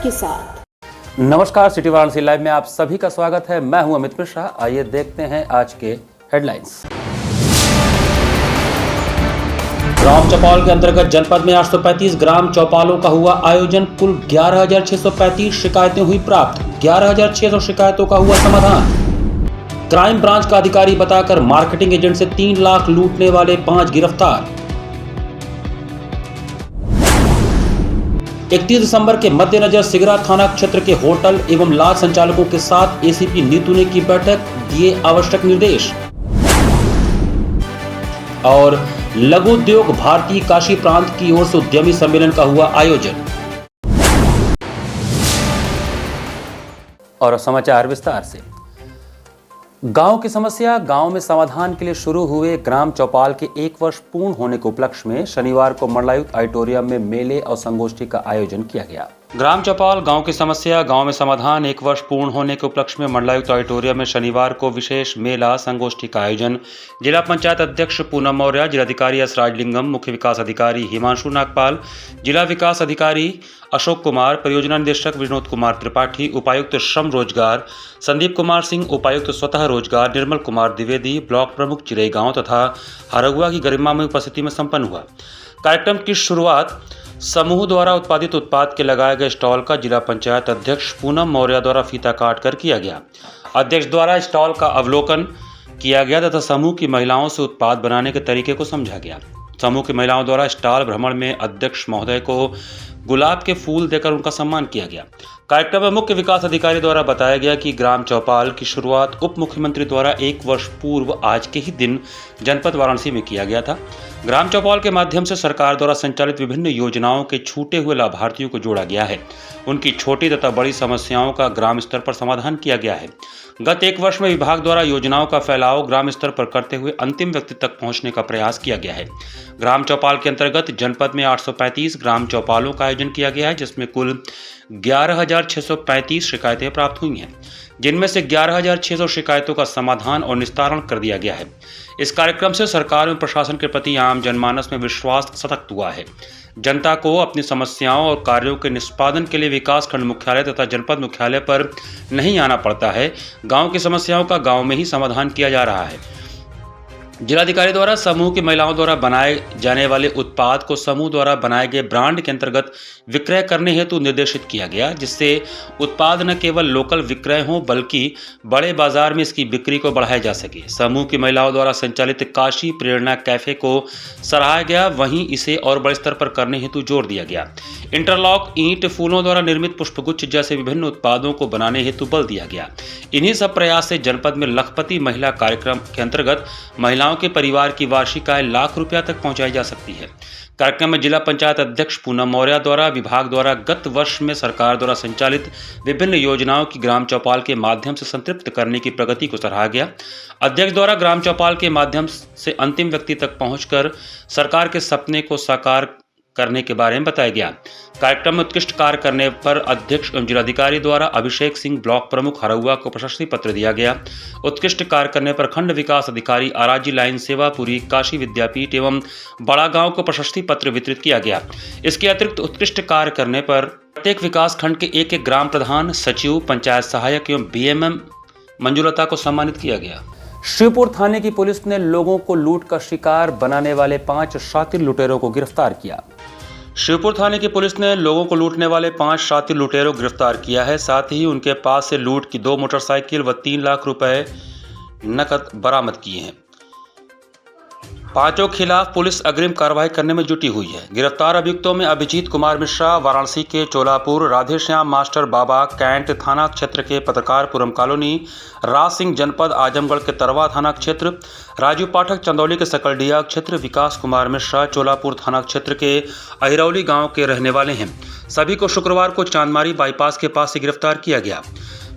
के साथ। नमस्कार, सिटी वाराणसी लाइव में आप सभी का स्वागत है। मैं हूं अमित मिश्रा। आइए देखते हैं आज के हेडलाइंस। ग्राम चौपाल के अंतर्गत जनपद में 835 ग्राम चौपालों का हुआ आयोजन। कुल 11,635 शिकायतें हुई प्राप्त। 11,600 शिकायतों का हुआ समाधान। क्राइम ब्रांच का अधिकारी बताकर मार्केटिंग एजेंट से 3 लाख लूटने वाले 5 गिरफ्तार। 31 दिसंबर के मद्देनजर सिगरा थाना क्षेत्र के होटल एवं लॉज संचालकों के साथ एसीपी नीतू ने की बैठक, दिए आवश्यक निर्देश। और लघु उद्योग भारतीय काशी प्रांत की ओर से उद्यमी सम्मेलन का हुआ आयोजन। और समाचार विस्तार से। गांव की समस्या गांव में समाधान के लिए शुरू हुए ग्राम चौपाल के 1 वर्ष पूर्ण होने के उपलक्ष्य में शनिवार को मंडलायुक्त ऑडिटोरियम में मेले और संगोष्ठी का आयोजन किया गया। ग्राम चौपाल गांव की समस्या गांव में समाधान 1 वर्ष पूर्ण होने के उपलक्ष्य में मंडलायुक्त ऑडिटोरियम में शनिवार को विशेष मेला संगोष्ठी का आयोजन जिला पंचायत अध्यक्ष पूनम मौर्य, जिलाधिकारी एस राजलिंगम, मुख्य विकास अधिकारी हिमांशु नागपाल, जिला विकास अधिकारी अशोक कुमार, परियोजना निदेशक विनोद कुमार त्रिपाठी, उपायुक्त श्रम रोजगार संदीप कुमार सिंह, उपायुक्त स्वतः रोजगार निर्मल कुमार द्विवेदी, ब्लॉक प्रमुख चिरेगांव तथा हरगुआ की गरिमामय उपस्थिति में संपन्न हुआ। कार्यक्रम की शुरुआत समूह द्वारा उत्पादित उत्पाद के लगाए गए स्टॉल का जिला पंचायत अध्यक्ष पूनम मौर्य द्वारा फीता काट कर किया गया। अध्यक्ष द्वारा स्टॉल का अवलोकन किया गया तथा समूह की महिलाओं से उत्पाद बनाने के तरीके को समझा गया। समूह की महिलाओं द्वारा स्टॉल भ्रमण में अध्यक्ष महोदय को गुलाब के फूल देकर उनका सम्मान किया गया। कार्यक्रम में मुख्य विकास अधिकारी द्वारा बताया गया कि ग्राम चौपाल की शुरुआत उप मुख्यमंत्री द्वारा 1 वर्ष पूर्व आज के ही दिन जनपद वाराणसी में किया गया था। ग्राम चौपाल के माध्यम से सरकार द्वारा संचालित विभिन्न योजनाओं के छूटे हुए लाभार्थियों को जोड़ा गया है। उनकी छोटी तथा बड़ी समस्याओं का ग्राम स्तर पर समाधान किया गया है। गत 1 वर्ष में विभाग द्वारा योजनाओं का फैलाव ग्राम स्तर पर करते हुए अंतिम व्यक्ति तक पहुंचने का प्रयास किया गया है। ग्राम चौपाल के अंतर्गत जनपद में 835 ग्राम चौपालों का आयोजन किया गया है, जिसमें कुल 11,635 शिकायतें प्राप्त हुई हैं, जिनमें से 11,600 शिकायतों का समाधान और निस्तारण कर दिया गया है। इस कार्यक्रम से सरकार एवं प्रशासन के प्रति आम जनमानस में विश्वास सशक्त हुआ है। जनता को अपनी समस्याओं और कार्यों के निष्पादन के लिए विकास खंड मुख्यालय तथा जनपद मुख्यालय पर नहीं आना पड़ता है। गांव की समस्याओं का गांव में ही समाधान किया जा रहा है। जिलाधिकारी द्वारा समूह की महिलाओं द्वारा बनाए जाने वाले उत्पाद को समूह द्वारा बनाए गए ब्रांड के अंतर्गत विक्रय करने हेतु निर्देशित किया गया, जिससे उत्पाद न केवल लोकल विक्रय हो बल्कि बड़े बाजार में इसकी बिक्री को बढ़ाया जा सके। समूह की महिलाओं द्वारा संचालित काशी प्रेरणा कैफे को सराहा गया, वहीं इसे और बड़े स्तर पर करने हेतु जोर दिया गया। इंटरलॉक, ईंट, फूलों द्वारा निर्मित पुष्पगुच्छ जैसे विभिन्न उत्पादों को बनाने हेतु बल दिया गया। इन्हीं सब प्रयास से जनपद में लखपति महिला कार्यक्रम के अंतर्गत महिलाओं के परिवार की वार्षिक आय लाख रुपया तक पहुंचाई जा सकती है। कार्यक्रम में जिला पंचायत अध्यक्ष पूनम मौर्य द्वारा विभाग द्वारा गत वर्ष में सरकार द्वारा संचालित विभिन्न योजनाओं की ग्राम चौपाल के माध्यम से संतृप्त करने की प्रगति को सराहा गया। अध्यक्ष द्वारा ग्राम चौपाल के माध्यम से अंतिम व्यक्ति तक पहुंचकर सरकार के सपने को साकार करने के बारे में बताया गया। कार्यक्रम में उत्कृष्ट कार्य करने पर अध्यक्ष एवं जिलाधिकारी द्वारा अभिषेक सिंह, ब्लॉक प्रमुख हरगुआ को प्रशस्ति पत्र दिया गया। उत्कृष्ट कार्य करने पर खंड विकास अधिकारी आराजी लाइन, सेवापुरी, काशी विद्यापीठ एवं बड़ा गांव को प्रशस्ति पत्र वितरित किया गया। इसके अतिरिक्त उत्कृष्ट कार्य करने पर प्रत्येक विकास खंड के एक ग्राम प्रधान, सचिव, पंचायत सहायक एवं बीएमएम मंजुलता को सम्मानित किया गया। शिवपुर थाने की पुलिस ने लोगों को लूट का शिकार बनाने वाले 5 शातिर लुटेरों को गिरफ्तार किया। शिवपुर थाने की पुलिस ने लोगों को लूटने वाले 5 शातिर लुटेरों को गिरफ्तार किया है। साथ ही उनके पास से लूट की 2 मोटरसाइकिल व 3 लाख रुपए नकद बरामद किए हैं। पांचों खिलाफ पुलिस अग्रिम कार्रवाई करने में जुटी हुई है। गिरफ्तार अभियुक्तों में अभिजीत कुमार मिश्रा वाराणसी के चोलापुर, राधेश्याम मास्टर बाबा कैंट थाना क्षेत्र के पत्रकारपुरम कॉलोनी, राज सिंह जनपद आजमगढ़ के तरवा थाना क्षेत्र, राजू पाठक चंदौली के सकलडिया क्षेत्र, विकास कुमार मिश्रा चोलापुर थाना क्षेत्र के अहिरौली गांव के रहने वाले हैं। सभी को शुक्रवार को चांदमारी बाईपास के पास से गिरफ्तार किया गया।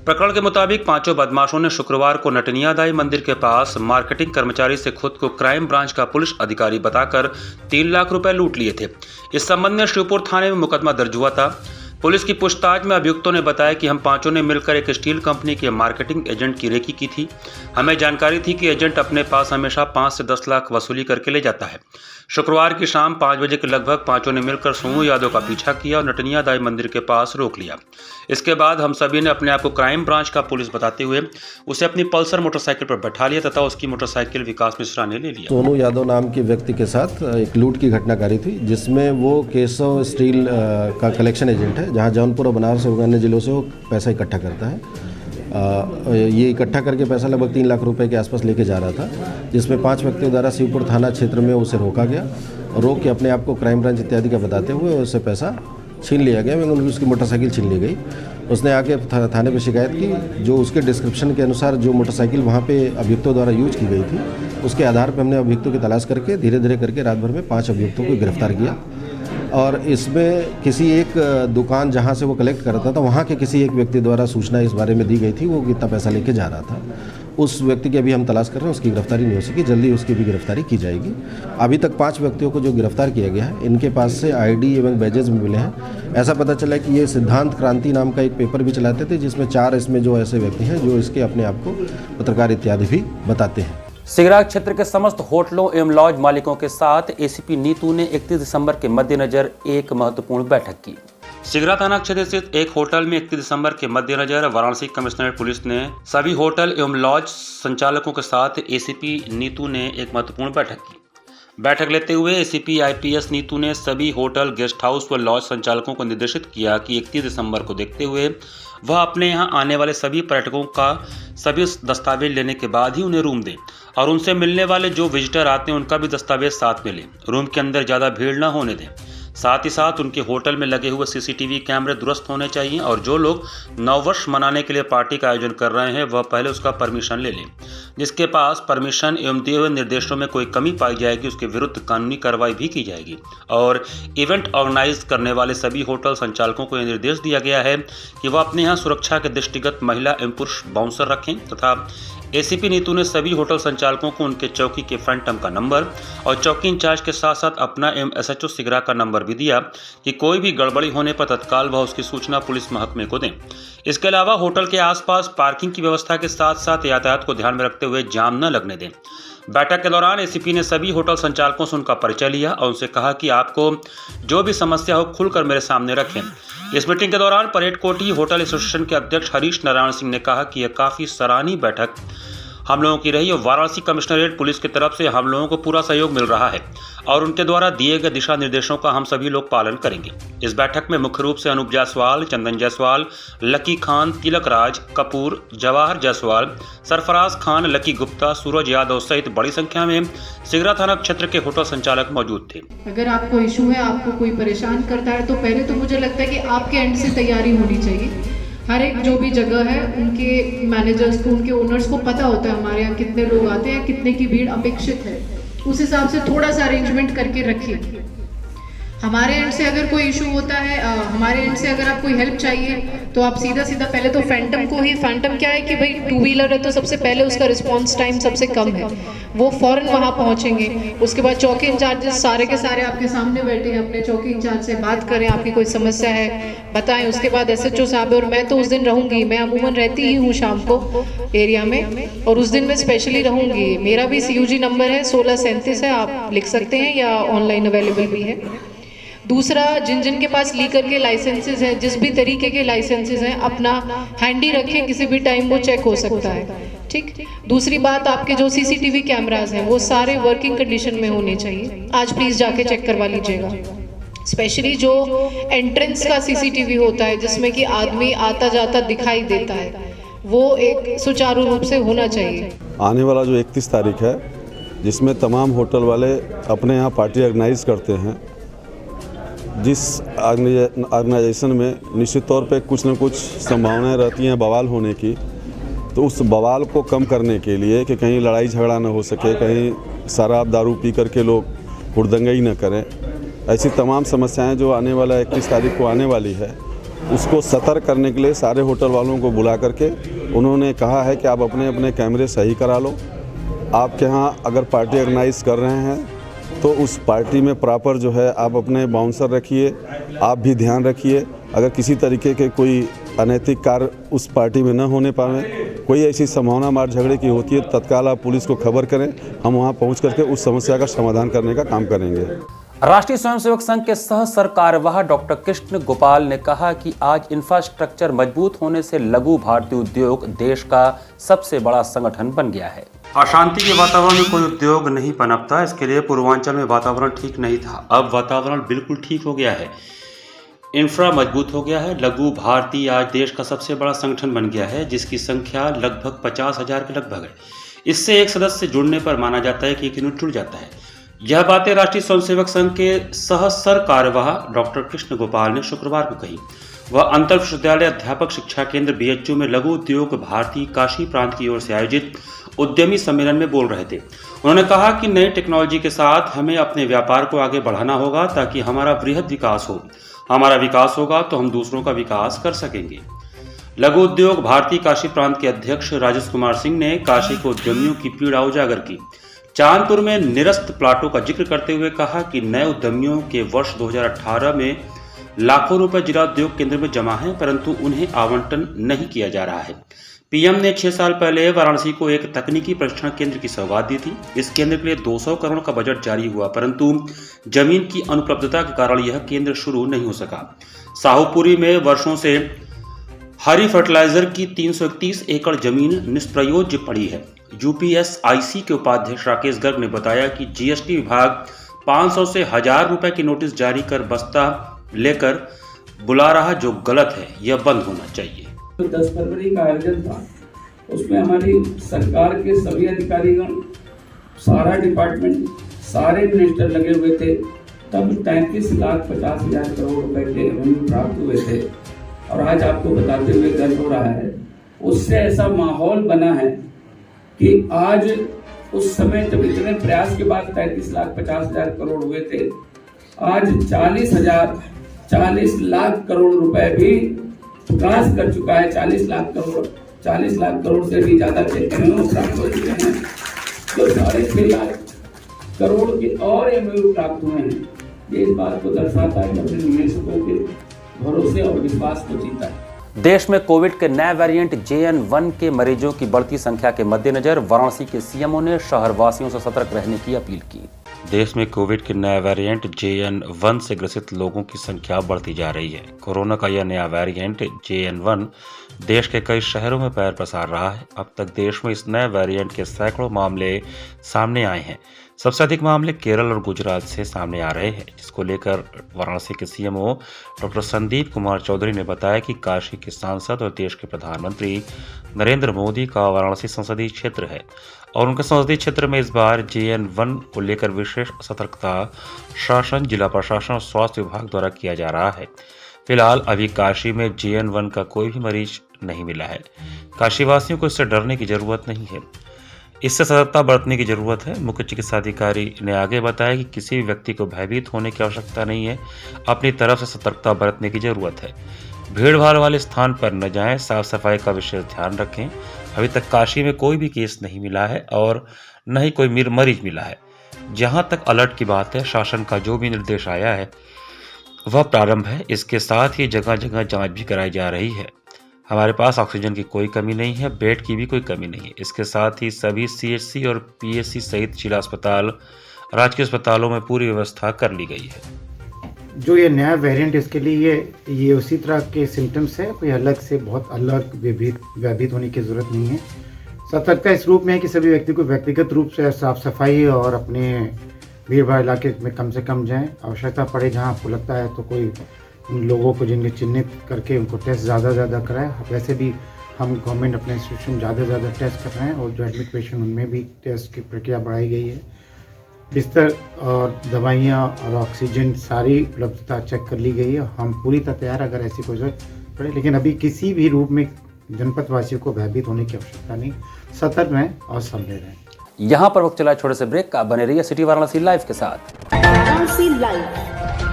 प्रकरण के मुताबिक पांचों बदमाशों ने शुक्रवार को नटनियादाई मंदिर के पास मार्केटिंग कर्मचारी से खुद को क्राइम ब्रांच का पुलिस अधिकारी बताकर 3 लाख रुपए लूट लिए थे। इस संबंध में शिवपुर थाने में मुकदमा दर्ज हुआ था। पुलिस की पूछताछ में अभियुक्तों ने बताया कि हम पांचों ने मिलकर एक स्टील कंपनी के मार्केटिंग एजेंट की रेकी की थी। हमें जानकारी थी कि एजेंट अपने पास हमेशा 5 से 10 लाख वसूली करके ले जाता है। शुक्रवार की शाम 5 बजे के लगभग पांचों ने मिलकर सोनू यादव का पीछा किया और नटनिया दाई मंदिर के पास रोक लिया। इसके बाद हम सभी ने अपने आप को क्राइम ब्रांच का पुलिस बताते हुए उसे अपनी पल्सर मोटरसाइकिल पर बैठा लिया तथा उसकी मोटरसाइकिल विकास मिश्रा ने ले लिया। सोनू यादव नाम के व्यक्ति के साथ एक लूट की घटनाकारी थी, जिसमें वो केशव स्टील का कलेक्शन एजेंट है, जहां जौनपुर और बनारस और अन्य जिलों से वो पैसा इकट्ठा करता है। ये इकट्ठा करके पैसा लगभग 3 लाख रुपए के आसपास लेके जा रहा था, जिसमें 5 व्यक्तियों द्वारा शिवपुर थाना क्षेत्र में उसे रोका गया। रोक के अपने आप को क्राइम ब्रांच इत्यादि का बताते हुए उससे पैसा छीन लिया गया एवं उसकी मोटरसाइकिल छीन ली गई। उसने आके थाने पे शिकायत की। जो उसके डिस्क्रिप्शन के अनुसार जो मोटरसाइकिल वहाँ पे अभियुक्तों द्वारा यूज की गई थी, उसके आधार पर हमने अभियुक्तों की तलाश करके धीरे धीरे करके रात भर में 5 अभियुक्तों को गिरफ्तार किया। और इसमें किसी एक दुकान जहाँ से वो कलेक्ट करता था, वहाँ के किसी एक व्यक्ति द्वारा सूचना इस बारे में दी गई थी वो कितना पैसा लेके जा रहा था। उस व्यक्ति की अभी हम तलाश कर रहे हैं, उसकी गिरफ्तारी नहीं हो सकी, जल्दी उसकी भी गिरफ्तारी की जाएगी। अभी तक 5 व्यक्तियों को जो गिरफ्तार किया गया है, इनके पास से आईडी एवं बैजेज भी मिले हैं। ऐसा पता चला कि ये सिद्धांत क्रांति नाम का एक पेपर भी चलाते थे, जिसमें 4 इसमें जो ऐसे व्यक्ति हैं जो इसके अपने आप को पत्रकार इत्यादि भी बताते हैं। सिगरा क्षेत्र के समस्त होटलों एवं लॉज मालिकों के साथ एसीपी नीतू ने 31 दिसंबर के मद्देनजर एक महत्वपूर्ण बैठक की। सिगरा थाना क्षेत्र स्थित एक होटल में 31 दिसंबर के मद्देनजर वाराणसी कमिश्नरेट पुलिस ने सभी होटल एवं लॉज संचालकों के साथ एसीपी नीतू ने एक महत्वपूर्ण बैठक की। बैठक लेते हुए एसीपी आईपीएस नीतू ने सभी होटल, गेस्ट हाउस व लॉज संचालकों को निर्देशित किया कि 31 दिसंबर को देखते हुए वह अपने यहां आने वाले सभी पर्यटकों का सभी दस्तावेज लेने के बाद ही उन्हें रूम दें और उनसे मिलने वाले जो विजिटर आते हैं उनका भी दस्तावेज साथ में लें। रूम के अंदर ज़्यादा भीड़ न होने दें। साथ ही साथ उनके होटल में लगे हुए सीसीटीवी कैमरे दुरुस्त होने चाहिए और जो लोग नववर्ष मनाने के लिए पार्टी का आयोजन कर रहे हैं वह पहले उसका परमिशन ले लें। जिसके पास परमिशन एवं दिए हुए निर्देशों में कोई कमी पाई जाएगी उसके विरुद्ध कानूनी कार्रवाई भी की जाएगी। और इवेंट ऑर्गेनाइज करने वाले सभी होटल संचालकों को यह निर्देश दिया गया है कि वह अपने यहाँ सुरक्षा के दृष्टिगत महिला एवं पुरुष बाउंसर रखें तथा एसीपी नीतू ने सभी होटल संचालकों को उनके चौकी के फैंटम का नंबर और चौकी इंचार्ज के साथ साथ अपना एवं एसएचओ सिगरा का नंबर भी दिया कि कोई भी गड़बड़ी होने पर तत्काल वह उसकी सूचना पुलिस महकमे को दें। इसके अलावा होटल के आसपास पार्किंग की व्यवस्था के साथ साथ यातायात को ध्यान में रखते हुए जाम न लगने दें। बैठक के दौरान एसीपी ने सभी होटल संचालकों से उनका परिचय लिया और उनसे कहा कि आपको जो भी समस्या हो खुलकर मेरे सामने रखें। इस मीटिंग के दौरान परेड कोठी होटल एसोसिएशन के अध्यक्ष हरीश नारायण सिंह ने कहा कि यह काफ़ी सराहनीय बैठक हम लोगों की रही और वाराणसी कमिश्नरेट पुलिस की तरफ से हम लोगों को पूरा सहयोग मिल रहा है और उनके द्वारा दिए गए दिशा निर्देशों का हम सभी लोग पालन करेंगे। इस बैठक में मुख्य रूप से अनूप जायसवाल, चंदन जायसवाल, लकी खान, तिलक राज कपूर, जवाहर जायसवाल, सरफराज खान, लकी गुप्ता, सूरज यादव सहित बड़ी संख्या में सिगरा थाना क्षेत्र के होटल संचालक मौजूद थे। अगर आपको इशू है, आपको कोई परेशान करता है, तो पहले तो मुझे लगता है कि आपके एंड से तैयारी होनी चाहिए। हर एक जो भी जगह है उनके मैनेजर्स को, उनके ओनर्स को पता होता है हमारे यहाँ कितने लोग आते हैं, कितने की भीड़ अपेक्षित है, उस हिसाब से थोड़ा सा अरेंजमेंट करके रखिए। हमारे एंड से अगर कोई इशू होता है, हमारे एंड से अगर आप कोई हेल्प चाहिए तो आप सीधा सीधा पहले तो फैंटम को ही, फैंटम क्या है कि भाई 2 व्हीलर है तो सबसे पहले उसका रिस्पांस टाइम सबसे कम है, वो फौरन वहाँ पहुँचेंगे। उसके बाद चौकी इंचार्जेस सारे के सारे आपके सामने बैठे हैं, अपने चौकी इंचार्ज से बात करें, आपकी कोई समस्या है बताएं। उसके बाद एसएचओ साहब है और मैं तो उस दिन रहूँगी, मैं अमूमन रहती ही हूँ शाम को एरिया में और उस दिन मैं स्पेशली रहूँगी। मेरा भी CUG नंबर है 1637 है, आप लिख सकते हैं या ऑनलाइन अवेलेबल भी है। दूसरा, जिन जिन के पास लीकर के लाइसेंसेज हैं, जिस भी तरीके के लाइसेंसेज हैं, अपना हैंडी रखें, किसी भी टाइम वो चेक हो सकता है। ठीक। दूसरी बात, आपके जो CCTV कैमराज हैं वो सारे वर्किंग कंडीशन में होने चाहिए। आज प्लीज़ जाके चेक करवा लीजिएगा। स्पेशली जो एंट्रेंस का CCTV होता है जिसमें कि आदमी आता जाता दिखाई देता है, वो एक सुचारू रूप से होना चाहिए। आने वाला जो 31 तारीख है, जिसमें तमाम होटल वाले अपने यहाँ पार्टी ऑर्गेनाइज करते हैं, जिस ऑर्गेनाइजेशन में निश्चित तौर पे कुछ न कुछ संभावनाएं रहती हैं बवाल होने की, तो उस बवाल को कम करने के लिए कि कहीं लड़ाई झगड़ा न हो सके, कहीं शराब दारू पी करके लोग हुड़दंगई न करें, ऐसी तमाम समस्याएं जो आने वाला 31 तारीख को आने वाली है, उसको सतर्क करने के लिए सारे होटल वालों को बुला करके उन्होंने कहा है कि आप अपने अपने कैमरे सही करा लो। आपके यहाँ अगर पार्टी ऑर्गेनाइज कर रहे हैं तो उस पार्टी में प्रॉपर जो है आप अपने बाउंसर रखिए, आप भी ध्यान रखिए अगर किसी तरीके के कोई अनैतिक कार्य उस पार्टी में न होने पाए, कोई ऐसी संभावना मार झगड़े की होती है, तत्काल आप पुलिस को खबर करें, हम वहाँ पहुँच करके उस समस्या का समाधान करने का काम करेंगे। राष्ट्रीय स्वयंसेवक संघ के सह सरकार्यवाह डॉक्टर कृष्ण गोपाल ने कहा कि आज इंफ्रास्ट्रक्चर मजबूत होने से लघु भारतीय उद्योग देश का सबसे बड़ा संगठन बन गया है। अशांति के वातावरण में कोई उद्योग नहीं पनपता, इसके लिए पूर्वांचल में वातावरण ठीक नहीं था, अब वातावरण बिल्कुल ठीक हो गया है, इंफ्रा मजबूत हो गया है। लघु भारती आज देश का सबसे बड़ा संगठन बन गया है, जिसकी संख्या लगभग 50,000 के लगभग है। इससे एक सदस्य जुड़ने पर माना जाता है कि एक यूनिट जुड़ जाता है। यह बातें राष्ट्रीय स्वयंसेवक संघ के सह सरकार्यवाह डॉक्टर कृष्ण गोपाल ने शुक्रवार को कही। वह अंतर विश्वविद्यालय अध्यापक शिक्षा केंद्र बीएचयू में लघु उद्योग भारती काशी प्रांत की ओर से आयोजित उद्यमी सम्मेलन में बोल रहे थे। उन्होंने कहा कि नई टेक्नोलॉजी के साथ हमें अपने व्यापार को आगे बढ़ाना होगा ताकि हमारा वृहद विकास हो। हमारा विकास होगा तो हम दूसरों का विकास कर सकेंगे। लघु उद्योग भारती काशी प्रांत के अध्यक्ष राजेश कुमार सिंह ने काशी के उद्यमियों की पीड़ा उजागर की। चांदपुर में निरस्त प्लाटों का जिक्र करते हुए कहा कि नए उद्यमियों के वर्ष 2018 में लाखों रुपए जिला उद्योग केंद्र में जमा हैं, परंतु उन्हें आवंटन नहीं किया जा रहा है। पीएम ने 6 साल पहले वाराणसी को एक तकनीकी प्रशिक्षण केंद्र की सौगात दी थी। इस केंद्र के लिए 200 करोड़ का बजट जारी हुआ, परंतु जमीन की अनुपलब्धता के कारण यह केंद्र शुरू नहीं हो सका। साहूपुरी में वर्षों से हरी फर्टिलाइजर की 331 एकड़ जमीन निष्प्रयोज्य पड़ी है। यूपीएसआईसी के उपाध्यक्ष राकेश गर्ग ने बताया कि जीएसटी विभाग 500 से 1000 रुपए की नोटिस जारी कर बस्ता लेकर बुला रहा, जो गलत है, यह बंद होना चाहिए। 10 फरवरी का आयोजन था, उसमें हमारी सरकार के सभी अधिकारीगण, सारा डिपार्टमेंट, सारे मिनिस्टर लगे हुए थे। तब 33,50,000 करोड़ रुपए के रेवेन्यू प्राप्त हुए थे। और आज आपको बताते हुए गर्व हो रहा है, उससे ऐसा माहौल बना है कि आज उस समय जब इतने प्रयास के बाद 33,50,000 करोड़ हुए थे, आज 40 लाख करोड़ रुपए भी क्रॉस कर चुका है। 40 लाख करोड़ से भी ज्यादा एमओयू प्राप्त हो चुके हैं। तो 6.5 लाख करोड़ के और एमओयू प्राप्त हुए हैं। ये इस बात को दर्शाता है कि अपने निवेशकों के भरोसे और विश्वास को जीता है। देश में कोविड के नए वेरिएंट JN1 के मरीजों की बढ़ती संख्या के मद्देनजर वाराणसी के सीएमओ ने शहरवासियों से सतर्क रहने की अपील की। देश में कोविड के नए वेरिएंट JN1 से ग्रसित लोगों की संख्या बढ़ती जा रही है। कोरोना का यह नया वेरिएंट JN1 देश के कई शहरों में पैर पसार रहा है। अब तक देश में इस नए वेरिएंट के सैकड़ों मामले सामने आए हैं। सबसे अधिक मामले केरल और गुजरात से सामने आ रहे हैं, जिसको लेकर वाराणसी के सीएमओ डॉक्टर संदीप कुमार चौधरी ने बताया कि काशी के सांसद और देश के प्रधानमंत्री नरेंद्र मोदी का वाराणसी संसदीय क्षेत्र है और उनके संसदीय क्षेत्र में इस बार JN1 को लेकर विशेष सतर्कता शासन, जिला प्रशासन और स्वास्थ्य विभाग द्वारा किया जा रहा है। फिलहाल अभी काशी में JN1 का कोई भी मरीज नहीं मिला है। काशीवासियों को इससे डरने की जरूरत नहीं है, इससे सतर्कता बरतने की जरूरत है। मुख्य चिकित्सा अधिकारी ने आगे बताया कि किसी भी व्यक्ति को भयभीत होने की आवश्यकता नहीं है, अपनी तरफ से सतर्कता बरतने की जरूरत है। भीड़ भाड़ वाले स्थान पर न जाएं, साफ सफाई का विशेष ध्यान रखें। अभी तक काशी में कोई भी केस नहीं मिला है और न ही कोई मरीज मिला है। जहां तक अलर्ट की बात है, शासन का जो भी निर्देश आया है वह प्रारंभ है। इसके साथ ही जगह जगह जांच भी कराई जा रही है। हमारे पास ऑक्सीजन की कोई कमी नहीं है, बेड की भी कोई कमी नहीं है। इसके साथ ही सभी CHC और PSC सहित जिला अस्पताल, राजकीय अस्पतालों में पूरी व्यवस्था कर ली गई है। जो ये नया वेरिएंट, इसके लिए ये उसी तरह के सिम्टम्स है, कोई अलग से बहुत अलग भयभीत होने की ज़रूरत नहीं है। सतर्कता इस रूप में है कि सभी व्यक्ति को व्यक्तिगत रूप से साफ सफाई और अपने भीड़ भाड़ इलाके में कम से कम जाएं। आवश्यकता पड़े जहाँ आपको लगता है तो कोई उन लोगों को जिनके चिन्हित करके उनको टेस्ट ज़्यादा कराएं। वैसे भी हम गवर्नमेंट अपने इंस्टीट्यूशन ज़्यादा टेस्ट कर रहे हैं और जो एडमिट पेशेंट उनमें भी टेस्ट की प्रक्रिया बढ़ाई गई है। बिस्तर और दवाइयाँ और ऑक्सीजन सारी उपलब्धता चेक कर ली गई है। हम पूरी तरह तैयार अगर ऐसी कोई जरूरत पड़े, लेकिन अभी किसी भी रूप में जनपद वासियों को भयभीत होने की आवश्यकता नहीं। सतर्क रहें और समझे रहें। यहाँ पर वक्त चला छोटे से ब्रेक का। बने रहिए सिटी वाराणसी लाइव के साथ। वाराणसी लाइव,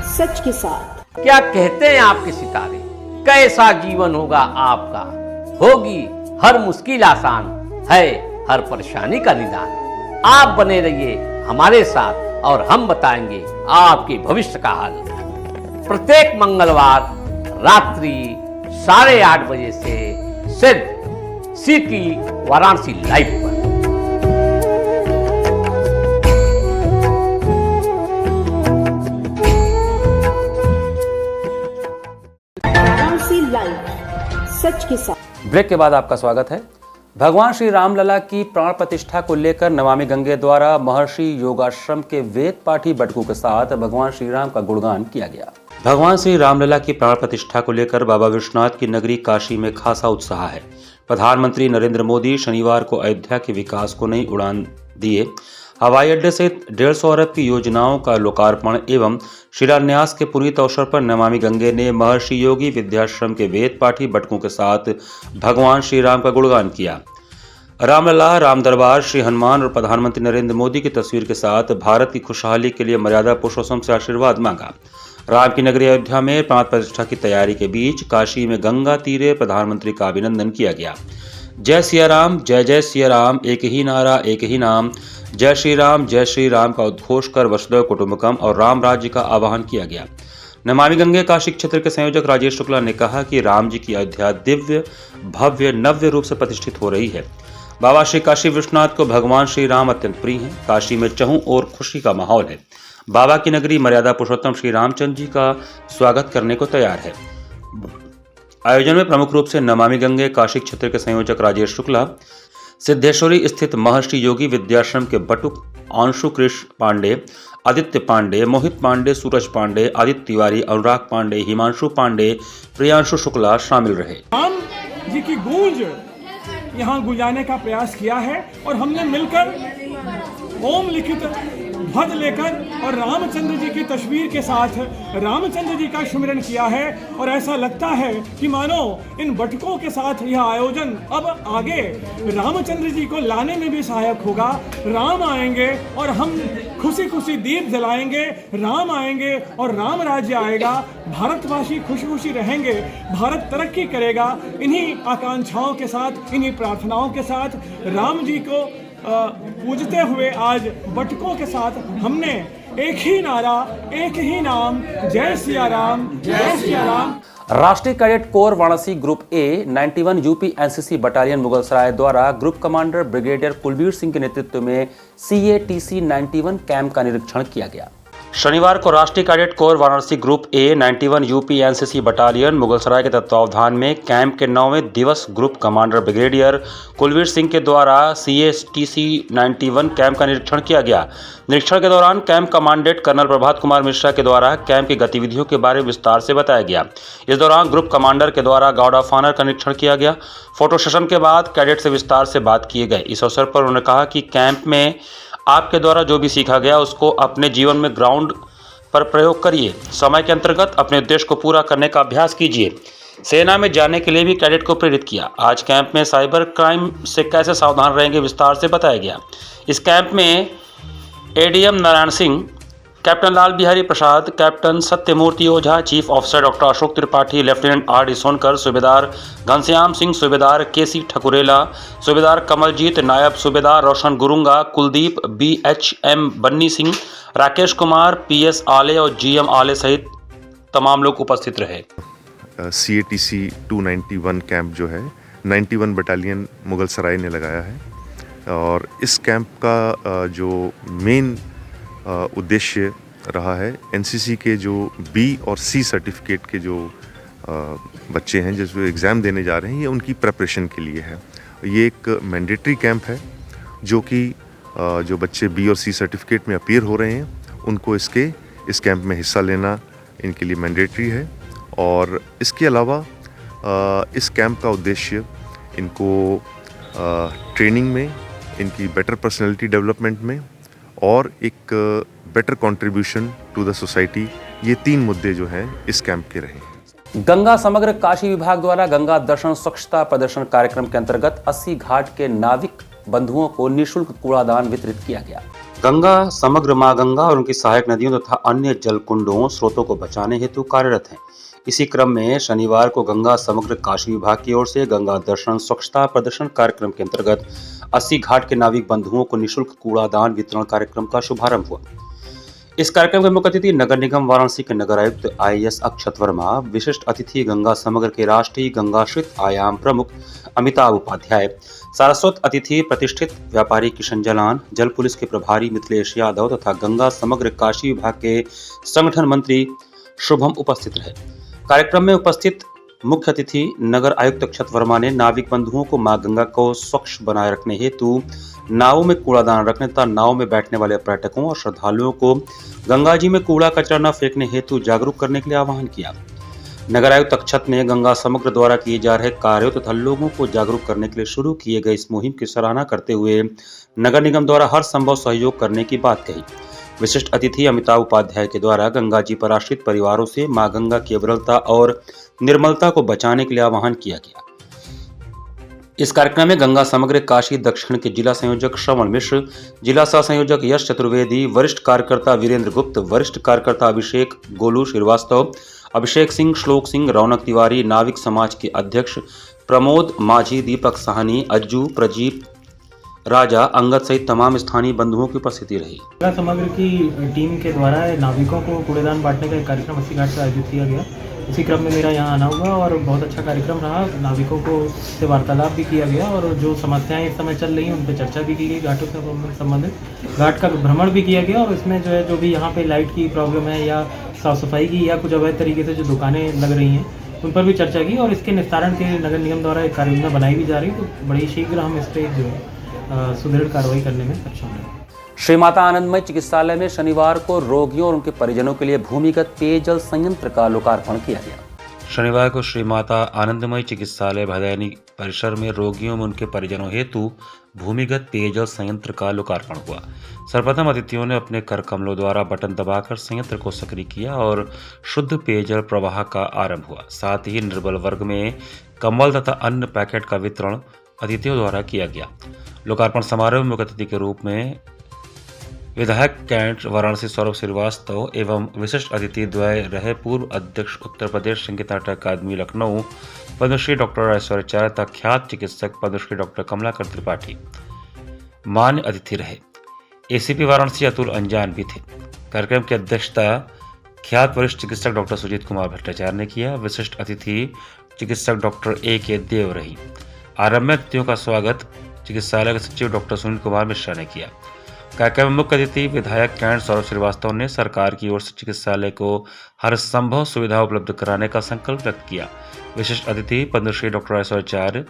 सच के साथ। क्या कहते हैं आपके सितारे, कैसा जीवन होगा आपका, होगी हर मुश्किल आसान, है हर परेशानी का निदान। आप बने रहिए हमारे साथ और हम बताएंगे आपके भविष्य का हाल। प्रत्येक मंगलवार रात्रि 8:30 बजे से सिर्फ सिटी वाराणसी लाइव पर। वाराणसी लाइव सच के साथ। ब्रेक के बाद आपका स्वागत है। भगवान श्री रामलला की प्राण प्रतिष्ठा को लेकर नमामि गंगे द्वारा महर्षि योगाश्रम के वेद पाठी बटुकों के साथ भगवान श्री राम का गुणगान किया गया। भगवान श्री रामलला की प्राण प्रतिष्ठा को लेकर बाबा विश्वनाथ की नगरी काशी में खासा उत्साह है। प्रधानमंत्री नरेंद्र मोदी शनिवार को अयोध्या के विकास को नई उड़ान दिए। हवाई अड्डे सहित 150 अरब की योजनाओं का लोकार्पण एवं शिलान्यास के पुनीत अवसर पर नमामि गंगे ने महर्षि योगी विद्याश्रम के वेद पाठी बटुकों के साथ भगवान श्री राम का गुणगान किया। रामलला, राम दरबार, श्री हनुमान और प्रधानमंत्री नरेंद्र मोदी की तस्वीर के साथ भारत की खुशहाली के लिए मर्यादा पुरुषोत्तम से आशीर्वाद मांगा। राम की नगरी अयोध्या में प्राण प्रतिष्ठा की तैयारी के बीच काशी में गंगा तीरे प्रधानमंत्री का अभिनंदन किया गया। जय सिया राम, जय जय सिया राम, एक ही नारा एक ही नाम, जय श्री राम का उद्घोष कर वसुधैव कुटुंबकम और राम राज्य का आह्वान किया गया। नमामि गंगे काशी क्षेत्र के संयोजक राजेश शुक्ला ने कहा कि राम जी की अयोध्या दिव्य भव्य नव्य रूप से प्रतिष्ठित हो रही है। बाबा श्री काशी विश्वनाथ को भगवान श्री राम अत्यंत प्रिय हैं। काशी में चहुं ओर खुशी का माहौल है। बाबा की नगरी मर्यादा पुरुषोत्तम श्री रामचंद्र जी का स्वागत करने को तैयार है। आयोजन में प्रमुख रूप से नमामि गंगे काशी क्षेत्र के संयोजक राजेश शुक्ला, सिद्धेश्वरी स्थित महर्षि योगी विद्याश्रम के बटुक अंशु कृष्ण पांडे, आदित्य पांडे, मोहित पांडे, सूरज पांडे, आदित्य तिवारी, अनुराग पांडे, हिमांशु पांडे, प्रियांशु शुक्ला शामिल रहे। राम जी की गूंज यहाँ गुंजाने का प्रयास किया है और हमने मिलकर ओम लिखित ध्वज लेकर और रामचंद्र जी की तस्वीर के साथ रामचंद्र जी का सुमिरन किया है। और ऐसा लगता है कि मानो इन बटुकों के साथ यह आयोजन अब आगे रामचंद्र जी को लाने में भी सहायक होगा। राम आएंगे और हम खुशी खुशी दीप जलाएंगे, राम आएंगे और राम राज्य आएगा, भारतवासी खुशी खुशी रहेंगे, भारत तरक्की करेगा। इन्हीं आकांक्षाओं के साथ, इन्हीं प्रार्थनाओं के साथ राम जी को पूजते हुए आज बटुकों के साथ हमने एक ही नारा एक ही नाम, जय सिया राम, जय सिया राम। राष्ट्रीय cadet corps Varanasi group A 91 UP NCC battalion Mughalsarai द्वारा group commander brigadier Kulbir Singh के नेतृत्व में CATC 91 कैंप का निरीक्षण किया गया। शनिवार को राष्ट्रीय cadet corps Varanasi group A 91 UP NCC battalion Mughalsarai के तत्वावधान में कैंप के 9वें दिवस group commander brigadier Kulbir Singh के द्वारा CATC 91 कैंप का निरीक्षण किया गया। निरीक्षण के दौरान camp commandant colonel Prabhat Kumar Mishra के द्वारा कैंप की गतिविधियों के बारे में विस्तार से बताया गया। इस दौरान ग्रुप कमांडर के द्वारा गार्ड ऑफ ऑनर का निरीक्षण किया गया। फोटो सेशन के बाद कैडेट से विस्तार से बात किए गए। इस अवसर पर उन्होंने कहा कि कैंप में आपके द्वारा जो भी सीखा गया उसको अपने जीवन में ग्राउंड पर प्रयोग करिए। समय के अंतर्गत अपने उद्देश्य को पूरा करने का अभ्यास कीजिए। सेना में जाने के लिए भी कैडेट को प्रेरित किया। आज कैंप में साइबर क्राइम से कैसे सावधान रहेंगे विस्तार से बताया गया। इस कैंप में ADM Narayan Singh, captain Lal Bihari Prasad, captain Satyamurti Ojha, chief officer doctor Ashok Tripathi, lieutenant RD Sonkar, subedar Ghanshyam Singh, सूबेदार KC ठकुरेला, सूबेदार कमलजीत, नायब सूबेदार रोशन गुरुंगा, कुलदीप, BHM बन्नी सिंह, राकेश कुमार, PS आले और GM आले सहित तमाम लोग उपस्थित रहे। CATC 291 कैंप जो है 91 बटालियन मुगलसराय ने लगाया है और इस कैंप का जो मेन उद्देश्य रहा है एनसीसी के जो B और C सर्टिफिकेट के जो बच्चे हैं जो एग्ज़ाम देने जा रहे हैं ये उनकी प्रिपरेशन के लिए है। ये एक मैंडेटरी कैंप है जो कि जो बच्चे B और C सर्टिफिकेट में अपीयर हो रहे हैं उनको इस कैंप में हिस्सा लेना इनके लिए मैंडेटरी है। और इसके अलावा इस कैंप का उद्देश्य इनको ट्रेनिंग में, इनकी बेटर पर्सनैलिटी डेवलपमेंट में और एक better contribution to the society, ये 3 मुद्दे जो हैं इस कैंप के रहे। गंगा समग्र काशी विभाग द्वारा गंगा दर्शन स्वच्छता प्रदर्शन कार्यक्रम के अंतर्गत 80 घाट के नाविक बंधुओं को निःशुल्क कूड़ादान वितरित किया गया। गंगा समग्र मां गंगा और उनकी सहायक नदियों तथा अन्य जल कुंडों स्रोतों को बचाने हेतु कार्यरत हैं। इसी क्रम में शनिवार को गंगा समग्र काशी विभाग की ओर से गंगा दर्शन स्वच्छता प्रदर्शन कार्यक्रम के अंतर्गत 80 घाट के नाविक बंधुओं को निःशुल्क कूड़ादान वितरण कार्यक्रम का शुभारंभ हुआ। इस कार्यक्रम के मुख्य अतिथि नगर निगम वाराणसी के नगर आयुक्त IAS अक्षत वर्मा, विशिष्ट अतिथि गंगा समग्र के राष्ट्रीय गंगाश्रित आयाम प्रमुख अमिताभ उपाध्याय, सारस्वत अतिथि प्रतिष्ठित व्यापारी किशन जलान, जल पुलिस के प्रभारी मिथिलेश यादव तथा गंगा समग्र काशी विभाग के संगठन मंत्री शुभम उपस्थित रहे। कार्यक्रम में उपस्थित मुख्य अतिथि नगर आयुक्त अक्षत वर्मा ने नाविक बंधुओं को मां गंगा को स्वच्छ बनाए रखने हेतु नावों में कूड़ादान रखने तथा नाव में बैठने वाले पर्यटकों और श्रद्धालुओं को गंगा जी में कूड़ा कचरा न फेंकने हेतु जागरूक करने के लिए आह्वान किया। नगर आयुक्त अक्षत ने गंगा समग्र द्वारा किए जा रहे कार्यों तथा लोगों को जागरूक करने के लिए शुरू किए गए इस मुहिम की सराहना करते हुए नगर निगम द्वारा हर संभव सहयोग करने की बात कही। विशिष्ट अतिथि अमिताभ उपाध्याय के द्वारा गंगा जी पर आश्रित परिवारों से मां गंगा की अविरलता और निर्मलता को बचाने के लिए आह्वान किया गया। इस कार्यक्रम में गंगा समग्र काशी दक्षिण के जिला संयोजक श्रवण मिश्र, जिला सह संयोजक यश चतुर्वेदी, वरिष्ठ कार्यकर्ता वीरेंद्र गुप्त, वरिष्ठ कार्यकर्ता अभिषेक गोलू श्रीवास्तव, अभिषेक सिंह, श्लोक सिंह, रौनक तिवारी, नाविक समाज के अध्यक्ष प्रमोद माझी, दीपक साहनी, अज्जू, प्रजीत, राजा, अंगद सहित तमाम स्थानीय बंधुओं की उपस्थिति रही। गंगा समग्र की टीम के द्वारा नाविकों को कूड़ेदान बांटने का एक कार्यक्रम अस्सी घाट से आयोजित किया गया। इसी क्रम में मेरा यहाँ आना हुआ और बहुत अच्छा कार्यक्रम रहा। नाविकों को से वार्तालाप भी किया गया और जो समस्याएं इस समय चल रही हैं उन पर चर्चा भी की गई। घाटों से संबंधित घाट का भ्रमण भी किया गया और इसमें जो भी यहाँ पे लाइट की प्रॉब्लम है या साफ सफाई की या कुछ अवैध तरीके से जो दुकानें लग रही हैं उन पर भी चर्चा की और इसके निस्तारण के नगर निगम द्वारा एक कार्ययोजना बनाई भी जा रही है। तो बड़ी शीघ्र हम इस पर जो है सुदृढ़ कार्रवाई करने में सक्षम हैं। श्री माता आनंदमयी चिकित्सालय में शनिवार को रोगियों और उनके परिजनों के लिए भूमिगत पेयजल संयंत्र का लोकार्पण किया गया। शनिवार को श्री माता आनंदमयी चिकित्सालय भदैनी परिसर में रोगियों और उनके परिजनों हेतु भूमिगत पेयजल संयंत्र का लोकार्पण हुआ। सर्वप्रथम अतिथियों ने अपने कर कमलों द्वारा बटन दबाकर संयंत्र को सक्रिय किया और शुद्ध पेयजल प्रवाह का आरंभ हुआ। साथ ही निर्बल वर्ग में कंबल तथा अन्य पैकेट का वितरण अतिथियों द्वारा किया गया। लोकार्पण समारोह में मुख्य अतिथि के रूप में विधायक कैंट वाराणसी सौरभ श्रीवास्तव एवं विशिष्ट अतिथि द्वय रहे पूर्व अध्यक्ष उत्तर प्रदेश संगीत नाटक अकादमी लखनऊ पद्मश्री डॉक्टर ऐश्वर्याचार्य तथा ख्यात चिकित्सक पद्मश्री डॉक्टर कमलाकर त्रिपाठी मान्य अतिथि रहे। ACP वाराणसी अतुल अंजान भी थे। कार्यक्रम की अध्यक्षता ख्यात वरिष्ठ चिकित्सक डॉक्टर सुजीत कुमार भट्टाचार्य ने किया। विशिष्ट अतिथि चिकित्सक डॉक्टर AK देव रही। आरंभ में अतिथियों का स्वागत चिकित्सालय के सचिव डॉक्टर सुनील कुमार मिश्रा ने किया। कार्यक्रम में मुख्य अतिथि विधायक कैंट सौरभ श्रीवास्तव ने सरकार की ओर से चिकित्सालय को हर संभव सुविधा उपलब्ध कराने का संकल्प व्यक्त किया। विशिष्ट अतिथि पद्मश्री डॉक्टर ऐश्वर्याचार्य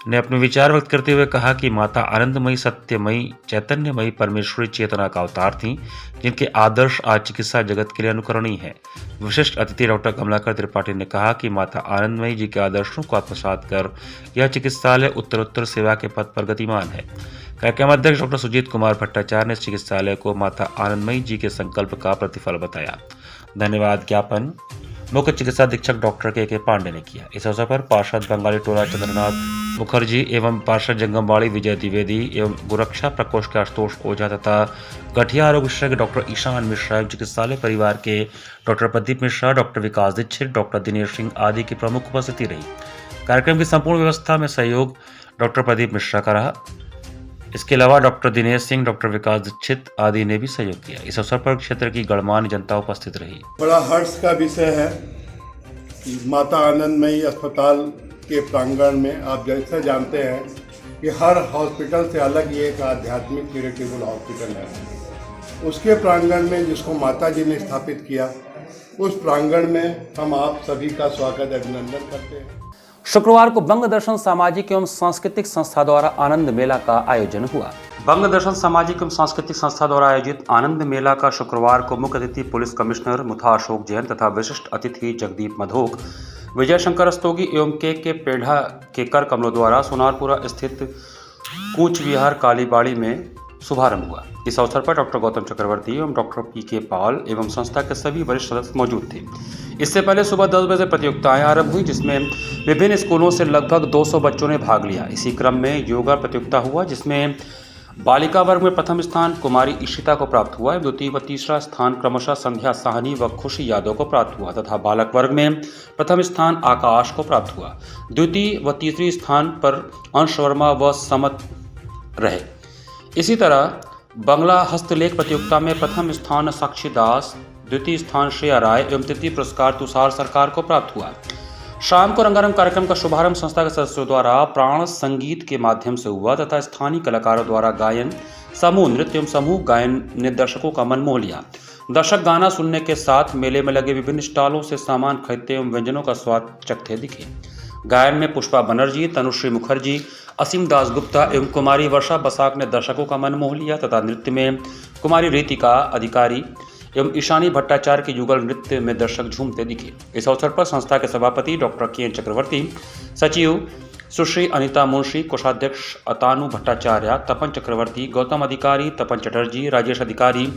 ने अपने विचार व्यक्त करते हुए कहा कि माता आनंदमयी सत्यमयी चैतन्यमयी परमेश्वरी चेतना का अवतार थीं, जिनके आदर्श आज चिकित्सा जगत के लिए अनुकरणीय है। विशिष्ट अतिथि डॉक्टर कमलाकर त्रिपाठी ने कहा कि माता आनंदमयी जी के आदर्शों को आत्मसात कर यह चिकित्सालय उत्तरोत्तर सेवा के पथ पर गतिमान है। कार्यक्रम अध्यक्ष डॉक्टर सुजीत कुमार भट्टाचार्य ने चिकित्सालय को माता आनंदमयी जी के संकल्प का प्रतिफल बताया। धन्यवाद ज्ञापन मुख्य चिकित्सा अधीक्षक डॉक्टर KK पांडे ने किया। इस अवसर पर पार्षद बंगाली टोला चंद्रनाथ मुखर्जी एवं पार्षद जंगमबाड़ी विजय द्विवेदी एवं गुरक्षा प्रकोष्ठ के आशुतोष ओझा तथा गठिया आरोग्य विशेषज्ञ डॉक्टर ईशान मिश्रा एवं चिकित्सालय परिवार के डॉक्टर प्रदीप मिश्रा, डॉक्टर विकास दीक्षित, डॉक्टर दिनेश सिंह आदि की प्रमुख उपस्थिति रही। कार्यक्रम की संपूर्ण व्यवस्था में सहयोग डॉक्टर प्रदीप मिश्रा का रहा। इसके अलावा डॉक्टर दिनेश सिंह, डॉक्टर विकास दीक्षित आदि ने भी सहयोग किया। इस अवसर पर क्षेत्र की गणमान्य जनता उपस्थित रही। बड़ा हर्ष का विषय है कि माता आनंदमयी अस्पताल के प्रांगण में आप जैसे जानते हैं कि हर हॉस्पिटल से अलग ये एक आध्यात्मिक चैरिटेबल हॉस्पिटल है। उसके प्रांगण में जिसको माता जी ने स्थापित किया, उस प्रांगण में हम आप सभी का स्वागत अभिनंदन करते हैं। शुक्रवार को बंग दर्शन सामाजिक एवं सांस्कृतिक संस्था द्वारा आनंद मेला का आयोजन हुआ। बंग दर्शन सामाजिक एवं सांस्कृतिक संस्था द्वारा आयोजित आनंद मेला का शुक्रवार को मुख्य अतिथि पुलिस कमिश्नर मुथा अशोक जैन तथा विशिष्ट अतिथि जगदीप मधोक, विजय शंकर रस्तोगी एवं KK पेढ़ा के कर कमलों द्वारा सोनारपुरा स्थित कूच विहार कालीबाड़ी में शुभारंभ हुआ। इस अवसर पर डॉक्टर गौतम चक्रवर्ती एवं डॉक्टर PK पाल एवं संस्था के सभी वरिष्ठ सदस्य मौजूद थे। इससे पहले सुबह 10 बजे प्रतियोगिताएं आरंभ हुई, जिसमें विभिन्न स्कूलों से लगभग 200 बच्चों ने भाग लिया। इसी क्रम में योगा प्रतियोगिता हुआ, जिसमें बालिका वर्ग में प्रथम स्थान कुमारी इशिता को प्राप्त हुआ, द्वितीय व तीसरा स्थान क्रमशः संध्या साहनी व खुशी यादव को प्राप्त हुआ तथा बालक वर्ग में प्रथम स्थान आकाश को प्राप्त हुआ। द्वितीय व तीसरी स्थान पर अंश वर्मा व समत रहे। इसी तरह बंगला हस्तलेख प्रतियोगिता में प्रथम स्थान साक्षी दास, द्वितीय स्थान श्रेया राय एवं तृतीय पुरस्कार तुषार सरकार को प्राप्त हुआ। शाम को रंगारंग कार्यक्रम का शुभारंभ संस्था के सदस्यों द्वारा प्राण संगीत के माध्यम से हुआ तथा स्थानीय कलाकारों द्वारा गायन, समूह नृत्य एवं समूह गायन ने दर्शकों का मन मोह लिया। दर्शक गाना सुनने के साथ मेले में लगे विभिन्न स्टॉलों से सामान खरीदते एवं व्यंजनों का स्वाद चखते दिखे। गायन में पुष्पा बनर्जी, तनुश्री मुखर्जी, असीम दास गुप्ता एवं कुमारी वर्षा बसाक ने दर्शकों का मन मोह लिया तथा नृत्य में कुमारी रीतिका अधिकारी एवं ईशानी भट्टाचार्य के युगल नृत्य में दर्शक झूमते दिखे। इस अवसर पर संस्था के सभापति डॉक्टर के चक्रवर्ती, सचिव सुश्री अनिता मुंशी, कोषाध्यक्ष अतानु भट्टाचार्य, तपन चक्रवर्ती, गौतम अधिकारी, तपन चटर्जी, राजेश अधिकारी,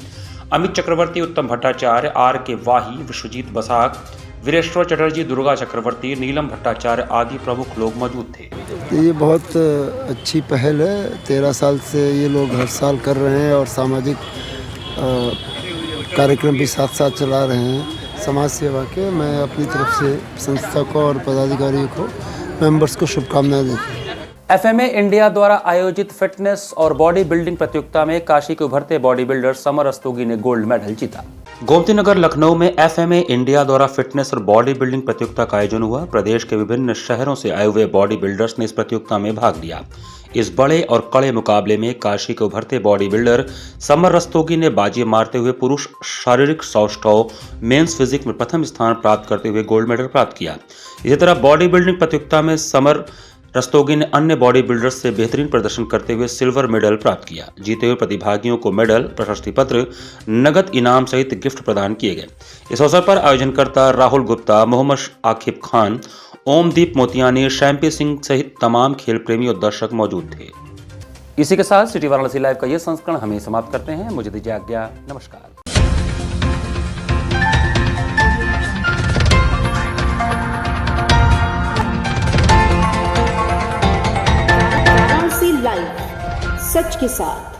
अमित चक्रवर्ती, उत्तम भट्टाचार्य, आर के वाही, विश्वजीत बसाक, वीरेश्वर चटर्जी, दुर्गा चक्रवर्ती, नीलम भट्टाचार्य आदि प्रमुख लोग मौजूद थे। ये बहुत अच्छी पहल है। 13 साल से ये लोग हर साल कर रहे हैं और सामाजिक कार्यक्रम भी साथ साथ चला रहे हैं समाज सेवा के। मैं अपनी तरफ से संस्था को और पदाधिकारियों को, मेंबर्स को शुभकामनाएं देता हूँ। एफएमए इंडिया द्वारा आयोजित फिटनेस और बॉडी बिल्डिंग प्रतियोगिता में काशी के उभरते बॉडी बिल्डर समर रस्तोगी ने गोल्ड मेडल जीता। गोमती नगर लखनऊ में एफएमए इंडिया द्वारा फिटनेस और बॉडी बिल्डिंग प्रतियोगिता का आयोजन हुआ। प्रदेश के विभिन्न शहरों से आए हुए बॉडी बिल्डर्स ने इस प्रतियोगिता में भाग लिया। इस बड़े और कड़े मुकाबले में काशी के उभरते बॉडी बिल्डर समर रस्तोगी ने बाजी मारते हुए पुरुष शारीरिक सौष्ठव मेंस फिजिक में प्रथम स्थान प्राप्त करते हुए गोल्ड मेडल प्राप्त किया। इसी तरह बॉडी बिल्डिंग प्रतियोगिता में समर रस्तोगी ने अन्य बॉडी बिल्डर्स से बेहतरीन प्रदर्शन करते हुए सिल्वर मेडल प्राप्त किया। जीते हुए प्रतिभागियों को मेडल, प्रशस्ति पत्र, नगद इनाम सहित गिफ्ट प्रदान किए गए। इस अवसर पर आयोजनकर्ता राहुल गुप्ता, मोहम्मद आकिब खान, ओमदीप मोतियानी, शैम्पी सिंह सहित तमाम खेल प्रेमी और दर्शक मौजूद थे। इसी के साथ सिटी वाराणसी लाइव का यह संस्करण हमें समाप्त करते हैं। मुझे दीजिए आज्ञा। नमस्कार। लाइव, सच के साथ।